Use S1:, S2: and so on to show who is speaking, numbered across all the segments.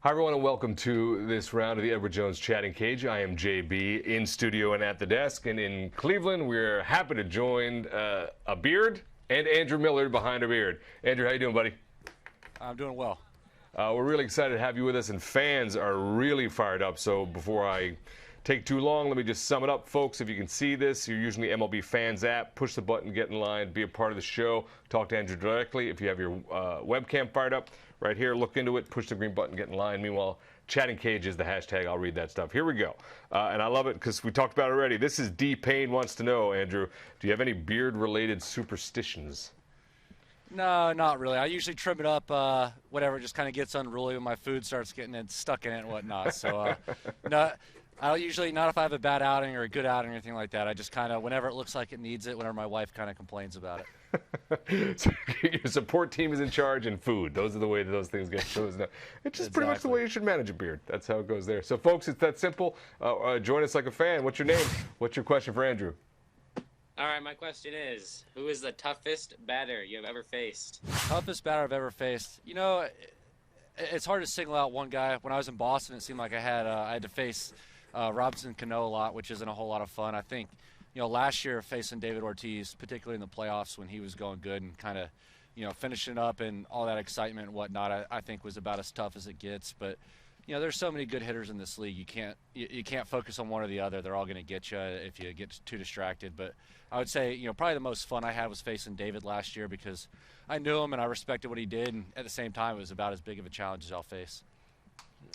S1: Hi, everyone, and welcome to this round of the Edward Jones Chatting Cage. I am JB in studio and at the desk. And in Cleveland, we're happy to join a beard and Andrew Miller behind a beard. Andrew, how you doing, buddy?
S2: I'm doing well.
S1: We're really excited to have you with us, and fans are really fired up. So before I take too long, let me just sum it up, folks. If you can see this, you're using the MLB Fans app. Push the button, get in line, be a part of the show. Talk to Andrew directly. If you have your webcam fired up, right here, look into it, push the green button, get in line. Meanwhile, Chatting Cage is the hashtag. I'll read that stuff. Here we go. And I love it because we talked about it already. This is D. Payne wants to know, Andrew, do you have any beard-related superstitions?
S2: No, not really. I usually trim it up whatever just kind of gets unruly when my food starts getting it stuck in it and whatnot. So, no, I'll usually, not if I have a bad outing or a good outing or anything like that. I just kind of, whenever it looks like it needs it, whenever my wife kind of complains about it.
S1: So your support team is in charge, and food. Those are the way that those things get chosen. It's just pretty much the way you should manage a beard. That's how it goes there. So, folks, it's that simple. Join us like a fan. What's your name? What's your question for Andrew?
S3: All right, my question is, who is the toughest batter you have ever faced?
S2: Toughest batter I've ever faced. You know, it's hard to single out one guy. When I was in Boston, it seemed like I had to face Robinson Cano a lot, which isn't a whole lot of fun. I think, you know, last year facing David Ortiz, particularly in the playoffs when he was going good and kind of, you know, finishing up and all that excitement and whatnot, I think was about as tough as it gets. But, you know, there's so many good hitters in this league. You can't focus on one or the other. They're all going to get you if you get too distracted. But I would say, you know, probably the most fun I had was facing David last year because I knew him and I respected what he did. And at the same time, it was about as big of a challenge as I'll face.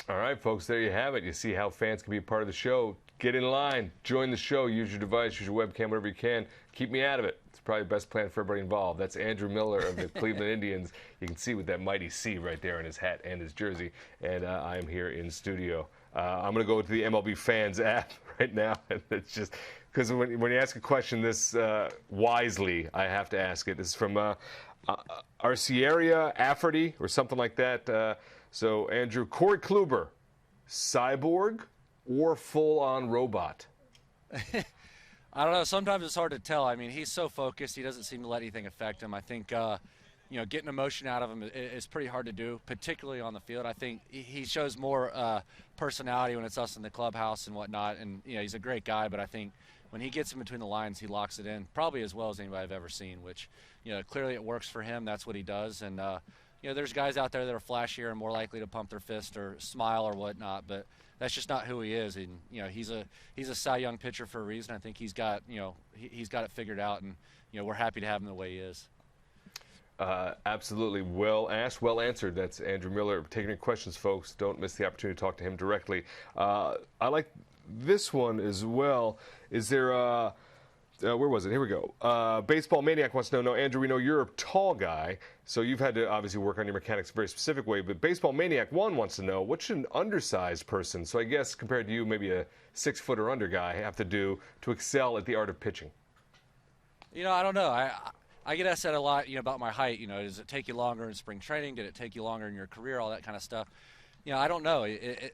S1: All right, folks, there you have it. You see how fans can be a part of the show. Get in line, join the show, use your device, use your webcam, whatever you can. Keep me out of it. It's probably the best plan for everybody involved. That's Andrew Miller of the Cleveland Indians. You can see with that mighty C right there in his hat and his jersey. And I am here in studio. I'm going to go to the MLB Fans app right now. And it's just because when you ask a question this wisely, I have to ask it. This is from Arcieria Afferty or something like that. So, Andrew, Corey Kluber, cyborg or full-on robot?
S2: I don't know. Sometimes it's hard to tell. I mean, he's so focused. He doesn't seem to let anything affect him. I think, you know, getting emotion out of him is pretty hard to do, particularly on the field. I think he shows more personality when it's us in the clubhouse and whatnot. And, you know, he's a great guy, but I think when he gets in between the lines, he locks it in probably as well as anybody I've ever seen, which, you know, clearly it works for him. That's what he does. And, you know, there's guys out there that are flashier and more likely to pump their fist or smile or whatnot, but that's just not who he is. And, you know, he's a Cy Young pitcher for a reason. I think he's got, you know, he's got it figured out, and, you know, we're happy to have him the way he is.
S1: Absolutely. Well asked, well answered. That's Andrew Miller. Taking your questions, folks. Don't miss the opportunity to talk to him directly. I like this one as well. Is there where was it? Here we go. Baseball Maniac wants to know, Andrew, we know you're a tall guy, so you've had to obviously work on your mechanics a very specific way, but Baseball Maniac 1 wants to know, what should an undersized person, so I guess compared to you, maybe a 6-foot or under guy, have to do to excel at the art of pitching?
S2: You know, I don't know. I get asked that a lot, you know, about my height. You know, does it take you longer in spring training? Did it take you longer in your career? All that kind of stuff. You know, I don't know.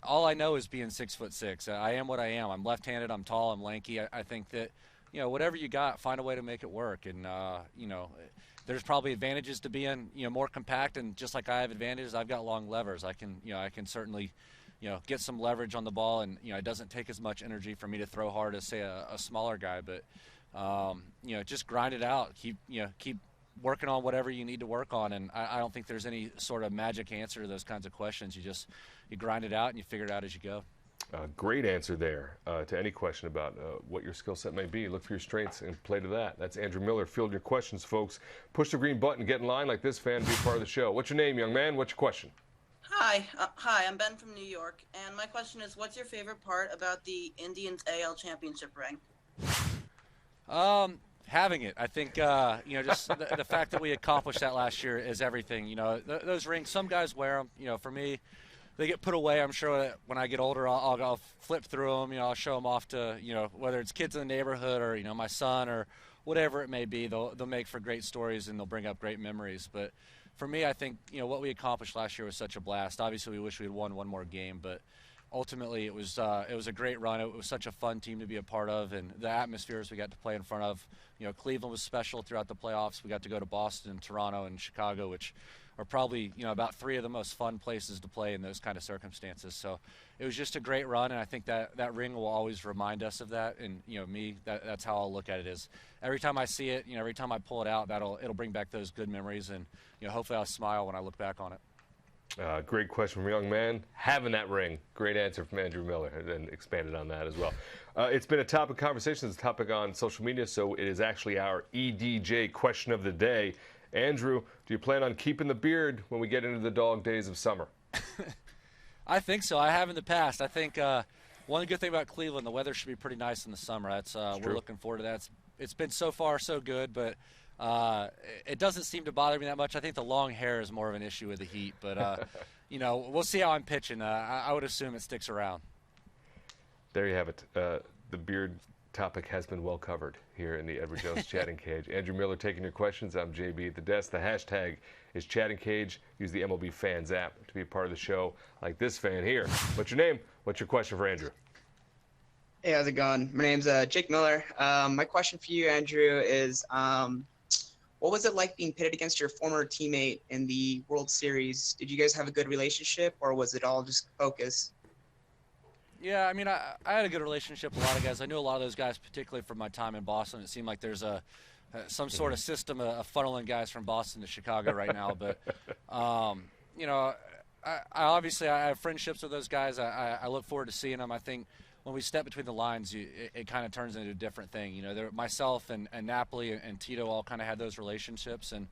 S2: All I know is being 6'6". I am what I am. I'm left-handed. I'm tall. I'm lanky. I think that, you know, whatever you got, find a way to make it work. And, you know, there's probably advantages to being, you know, more compact. And just like I have advantages, I've got long levers. I can certainly, you know, get some leverage on the ball. And, you know, it doesn't take as much energy for me to throw hard as, say, a smaller guy. But, you know, just grind it out. Keep working on whatever you need to work on. And I don't think there's any sort of magic answer to those kinds of questions. You grind it out and you figure it out as you go.
S1: Great answer there to any question about what your skill set may be. Look for your strengths and play to that. That's Andrew Miller. Field your questions, folks. Push the green button, get in line like this fan, be a part of the show. What's your name, young man? What's your question?
S4: Hi, I'm Ben from New York, and my question is, what's your favorite part about the Indians AL championship ring?
S2: Having it. I think, you know, just the fact that we accomplished that last year is everything. You know, those rings, some guys wear them. You know, for me, they get put away. I'm sure that when I get older, I'll flip through them. You know, I'll show them off to, you know, whether it's kids in the neighborhood or, you know, my son or whatever it may be. They'll make for great stories and they'll bring up great memories. But for me, I think, you know, what we accomplished last year was such a blast. Obviously, we wish we had won one more game, but ultimately it was a great run. It was such a fun team to be a part of, and the atmospheres we got to play in front of. You know, Cleveland was special throughout the playoffs. We got to go to Boston, Toronto, and Chicago, which are probably, about 3 of the most fun places to play in those kind of circumstances. So it was just a great run, and I think that ring will always remind us of that. And, that's how I'll look at it is every time I see it, every time I pull it out, it'll bring back those good memories, and, hopefully I'll smile when I look back on it.
S1: Great question from a young man. Having that ring. Great answer from Andrew Miller, and expanded on that as well. It's been a topic of conversation. It's a topic on social media, so it is actually our EDJ question of the day. Andrew, do you plan on keeping the beard when we get into the dog days of summer?
S2: I think so. I have in the past. I think one good thing about Cleveland, the weather should be pretty nice in the summer. We're looking forward to that. It's been so far so good, but it doesn't seem to bother me that much. I think the long hair is more of an issue with the heat, but we'll see how I'm pitching. I would assume it sticks around. There
S1: you have it. The beard topic has been well covered here in the Edward Jones Chatting Cage. Andrew Miller taking your questions. I'm JB at the desk. The hashtag is Chatting Cage. Use the MLB Fans app to be a part of the show, like this fan here. What's your name? What's your question for Andrew?
S5: Hey, how's it going? My name's Jake Miller. My question for you, Andrew, is what was it like being pitted against your former teammate in the World Series? Did you guys have a good relationship, or was it all just focus?
S2: Yeah, I mean, I had a good relationship with a lot of guys. I knew a lot of those guys, particularly from my time in Boston. It seemed like there's some sort of system of funneling guys from Boston to Chicago right now. But, I have friendships with those guys. I look forward to seeing them. I think when we step between the lines, it kind of turns into a different thing. Myself and Napoli and Tito all kind of had those relationships. And,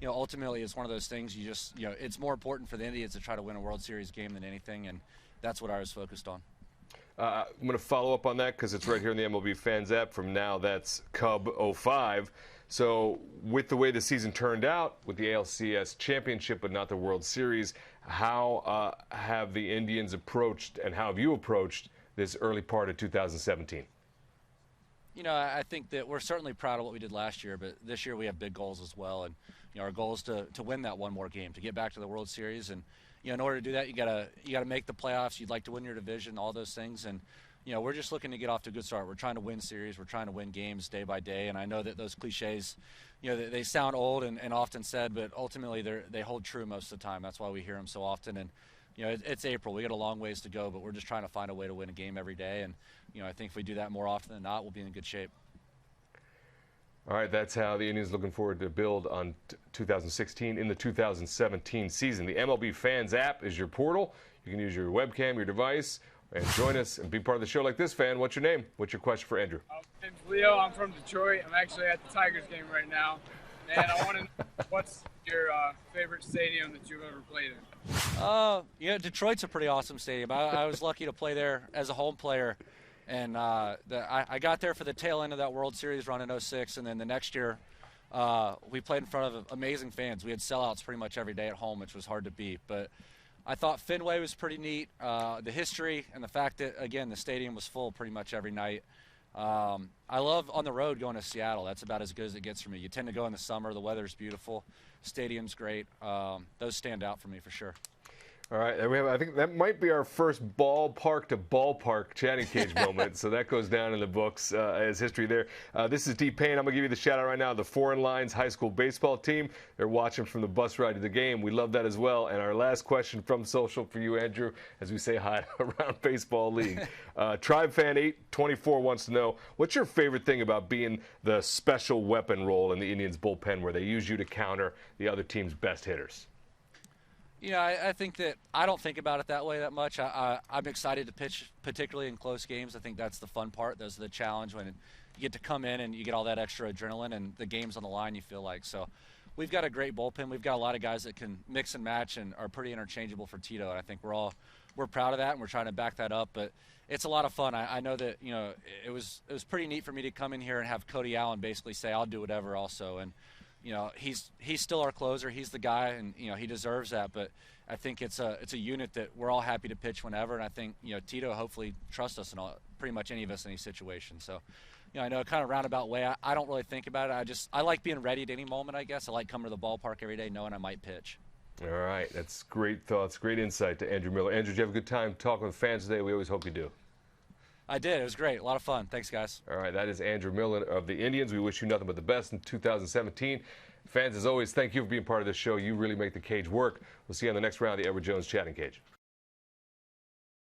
S2: ultimately it's one of those things you just, it's more important for the Indians to try to win a World Series game than anything. And that's what I was focused on.
S1: I'm going to follow up on that because it's right here in the MLB Fans app. From now, that's Cub 05. So with the way the season turned out, with the ALCS championship but not the World Series, how have the Indians approached, and how have you approached this early part of 2017?
S2: I think that we're certainly proud of what we did last year, but this year we have big goals as well. And, our goal is to win that one more game, to get back to the World Series. And, in order to do that, you gotta make the playoffs. You'd like to win your division, all those things. And, we're just looking to get off to a good start. We're trying to win series. We're trying to win games day by day. And I know that those cliches, they sound old and often said, but ultimately they hold true most of the time. That's why we hear them so often. And, it's April. We got a long ways to go, but we're just trying to find a way to win a game every day. And, I think if we do that more often than not, we'll be in good shape.
S1: All right, that's how the Indians looking forward to build on 2016 in the 2017 season. The MLB Fans app is your portal. You can use your webcam, your device, and join us and be part of the show like this fan. What's your name? What's your question for Andrew?
S6: My name's Leo. I'm from Detroit. I'm actually at the Tigers game right now. And I want to know, what's your favorite stadium that you've ever played in?
S2: Detroit's a pretty awesome stadium. I was lucky to play there as a home player. And I got there for the tail end of that World Series run in 06, and then the next year we played in front of amazing fans. We had sellouts pretty much every day at home, which was hard to beat. But I thought Fenway was pretty neat. The history and the fact that, again, the stadium was full pretty much every night. I love on the road going to Seattle. That's about as good as it gets for me. You tend to go in the summer. The weather's beautiful. Stadium's great. Those stand out for me for sure.
S1: All right, I think that might be our first ballpark to ballpark chatting cage moment, so that goes down in the books as history there. This is D-Payne. I'm going to give you the shout out right now. The Foreign Lines high school baseball team, they're watching from the bus ride to the game. We love that as well. And our last question from social for you, Andrew, as we say hi around Baseball League. Tribe Fan 824 wants to know, what's your favorite thing about being the special weapon role in the Indians bullpen where they use you to counter the other team's best hitters?
S2: I think that I don't think about it that way that much. I'm excited to pitch, particularly in close games. I think that's the fun part. Those are the challenge when you get to come in and you get all that extra adrenaline and the game's on the line, you feel like. So we've got a great bullpen. We've got a lot of guys that can mix and match and are pretty interchangeable for Tito. And I think we're proud of that and we're trying to back that up. But it's a lot of fun. I know that, it was pretty neat for me to come in here and have Cody Allen basically say, I'll do whatever also. And he's still our closer. He's the guy, and he deserves that. But I think it's a unit that we're all happy to pitch whenever. And I think Tito hopefully trusts us in pretty much any of us in any situation. So I know kind of roundabout way. I don't really think about it. I like being ready at any moment. I guess I like coming to the ballpark every day knowing I might pitch.
S1: All right, that's great thoughts, great insight to Andrew Miller. Andrew, did you have a good time talking with fans today? We always hope you do.
S2: I did. It was great. A lot of fun. Thanks, guys.
S1: All right, that is Andrew Miller of the Indians. We wish you nothing but the best in 2017. Fans, as always, thank you for being part of this show. You really make the cage work. We'll see you on the next round of the Edward Jones Chatting Cage.